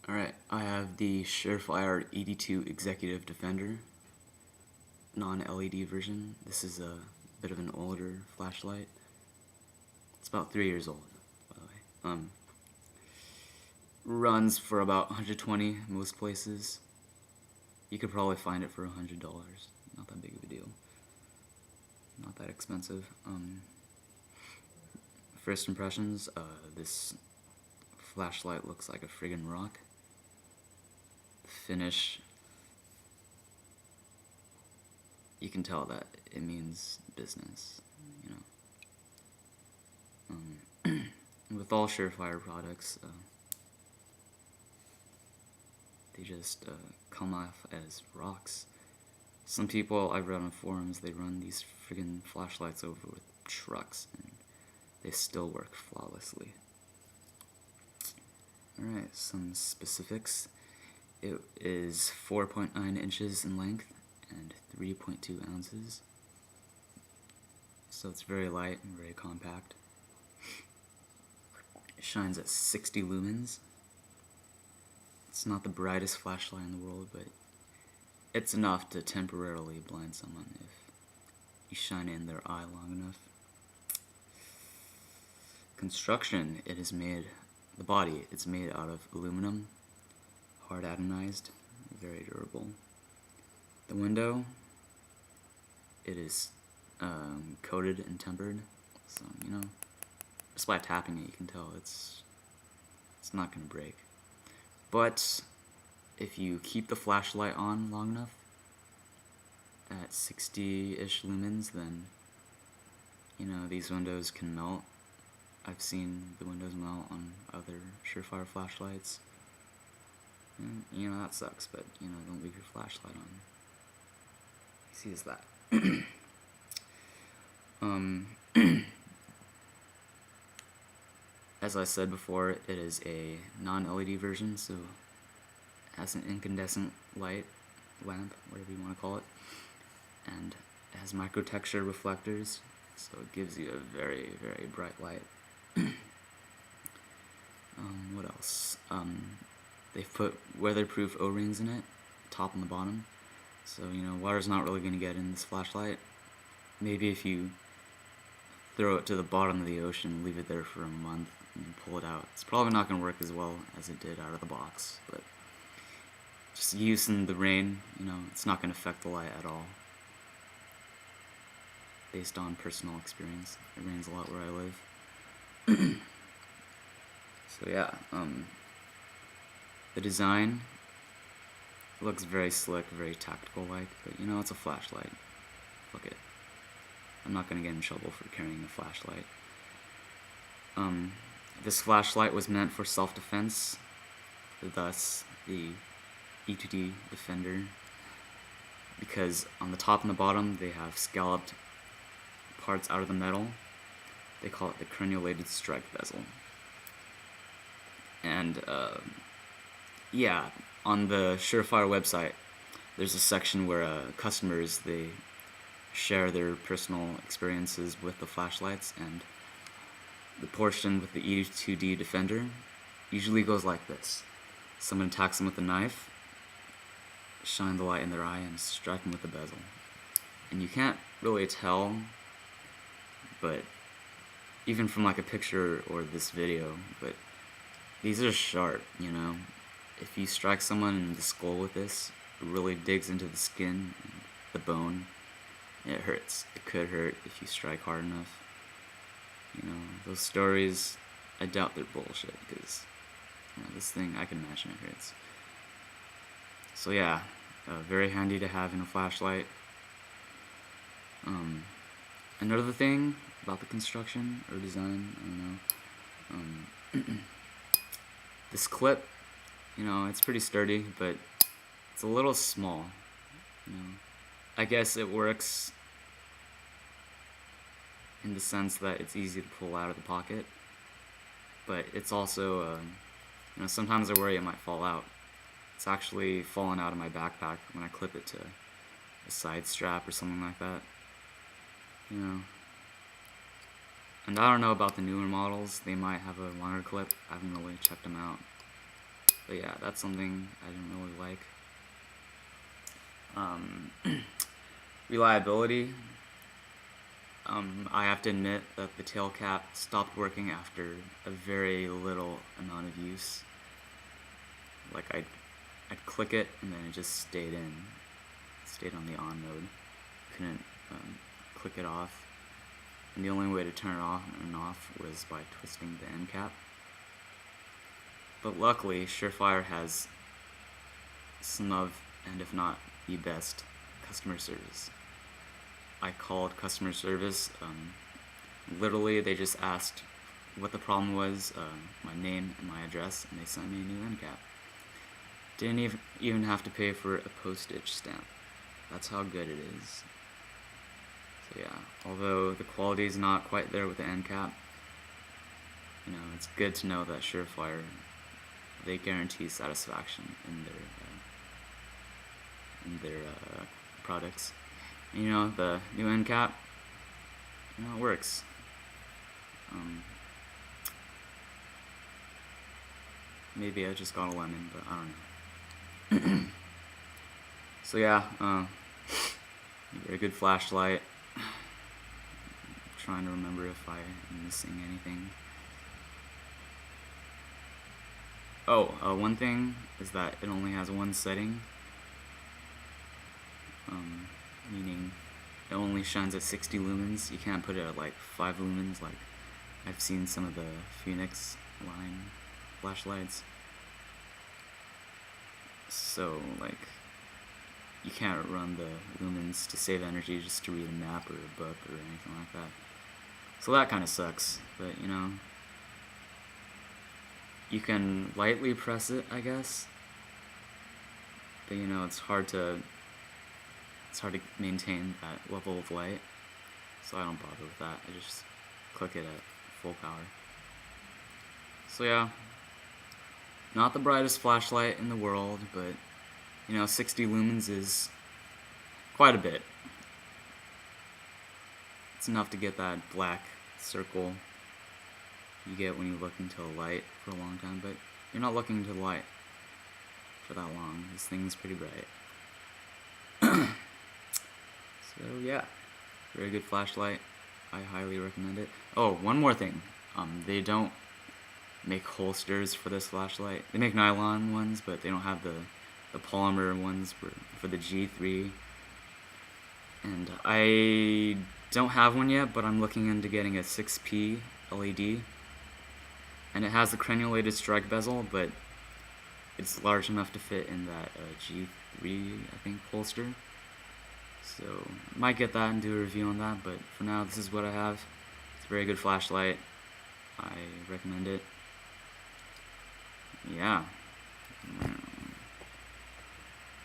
Alright, I have the Surefire e2d Executive Defender non-LED version. This is a bit of an older flashlight. It's about 3 years old, by the way. Runs for about 120 most places. You could probably find it for $100. Not that big of a deal. Not that expensive. First impressions, this flashlight looks like a friggin' rock. Finish, you can tell that it means business, you know. With all Surefire products, they just come off as rocks. Some people I've read on forums, they run these friggin' flashlights over with trucks, and they still work flawlessly. Alright, some specifics. It is 4.9 inches in length and 3.2 ounces. So it's very light and very compact. It shines at 60 lumens. It's not the brightest flashlight in the world, but it's enough to temporarily blind someone if you shine it in their eye long enough. Construction, it is made, the body, it's made out of aluminum, hard anodized, very durable. The window, it is coated and tempered, so you know, just by tapping it you can tell it's not going to break. But if you keep the flashlight on long enough, at 60-ish lumens, then you know, these windows can melt. I've seen the windows melt on other Surefire flashlights. And, you know, that sucks, but you know, don't leave your flashlight on. Easy as that. As I said before, it is a non-LED version, so it has an incandescent light, lamp, whatever you want to call it, and it has micro-texture reflectors, so it gives you a very, very bright light. What else? They've put weatherproof O-rings in it, top and the bottom, so you know, water's not really going to get in this flashlight. Maybe if you throw it to the bottom of the ocean, leave it there for a month, and pull it out, it's probably not going to work as well as it did out of the box, but just use in the rain, you know, it's not going to affect the light at all. Based on personal experience, it rains a lot where I live. So yeah, the design looks very slick, very tactical-like, but you know, it's a flashlight. Fuck it. I'm not gonna get in trouble for carrying a flashlight. This flashlight was meant for self-defense, thus the e2d Defender, because on the top and the bottom they have scalloped parts out of the metal. They call it the crenulated strike bezel. And yeah, on the Surefire website, there's a section where customers, they share their personal experiences with the flashlights, and the portion with the e2d Defender usually goes like this. Someone attacks them with a knife, shine the light in their eye, and strike them with the bezel. And you can't really tell, but even from like a picture or this video, but these are sharp, you know. If you strike someone in the skull with this, it really digs into the skin and the bone. It hurts. It could hurt if you strike hard enough. You know, those stories, I doubt they're bullshit, because you know, this thing, I can imagine it hurts. So yeah, very handy to have in a flashlight. Another thing about the construction or design, I don't know. This clip, you know, it's pretty sturdy, but it's a little small. You know, I guess it works in the sense that it's easy to pull out of the pocket, but it's also, you know, sometimes I worry it might fall out. It's actually fallen out of my backpack when I clip it to a side strap or something like that. You know. And I don't know about the newer models, they might have a longer clip. I haven't really checked them out. But yeah, that's something I didn't really like. Reliability. I have to admit that the tail cap stopped working after a very little amount of use. Like I'd click it and then it just stayed on the on mode. Couldn't click it off. And the only way to turn it on and off was by twisting the end cap. But luckily, Surefire has some of, and if not the best, customer service. I called customer service. Literally, they just asked what the problem was, my name and my address, and they sent me a new end cap. Didn't even have to pay for a postage stamp. That's how good it is. So yeah, although the quality is not quite there with the end cap, you know, it's good to know that Surefire, they guarantee satisfaction in their products. And, you know, the new end cap, you know, it works. Maybe I just got a lemon, but I don't know. So yeah, very good flashlight. I'm trying to remember if I'm missing anything. Oh, one thing is that it only has one setting, meaning it only shines at 60 lumens. You can't put it at like 5 lumens like I've seen some of the Phoenix line flashlights. So like you can't run the lumens to save energy just to read a map or a book or anything like that. So that kind of sucks, but you know, you can lightly press it, I guess. But you know, it's hard to maintain that level of light. So I don't bother with that. I just click it at full power. So yeah, not the brightest flashlight in the world, but you know, 60 lumens is quite a bit. It's enough to get that black circle you get when you look into a light for a long time, but you're not looking into the light for that long. This thing's pretty bright. So yeah, very good flashlight. I highly recommend it. Oh, one more thing. They don't make holsters for this flashlight. They make nylon ones, but they don't have the polymer ones for the G3. And I don't have one yet, but I'm looking into getting a 6P LED. And it has the crenulated strike bezel, but it's large enough to fit in that G3, I think, holster. So might get that and do a review on that, but for now this is what I have. It's a very good flashlight. I recommend it. Yeah.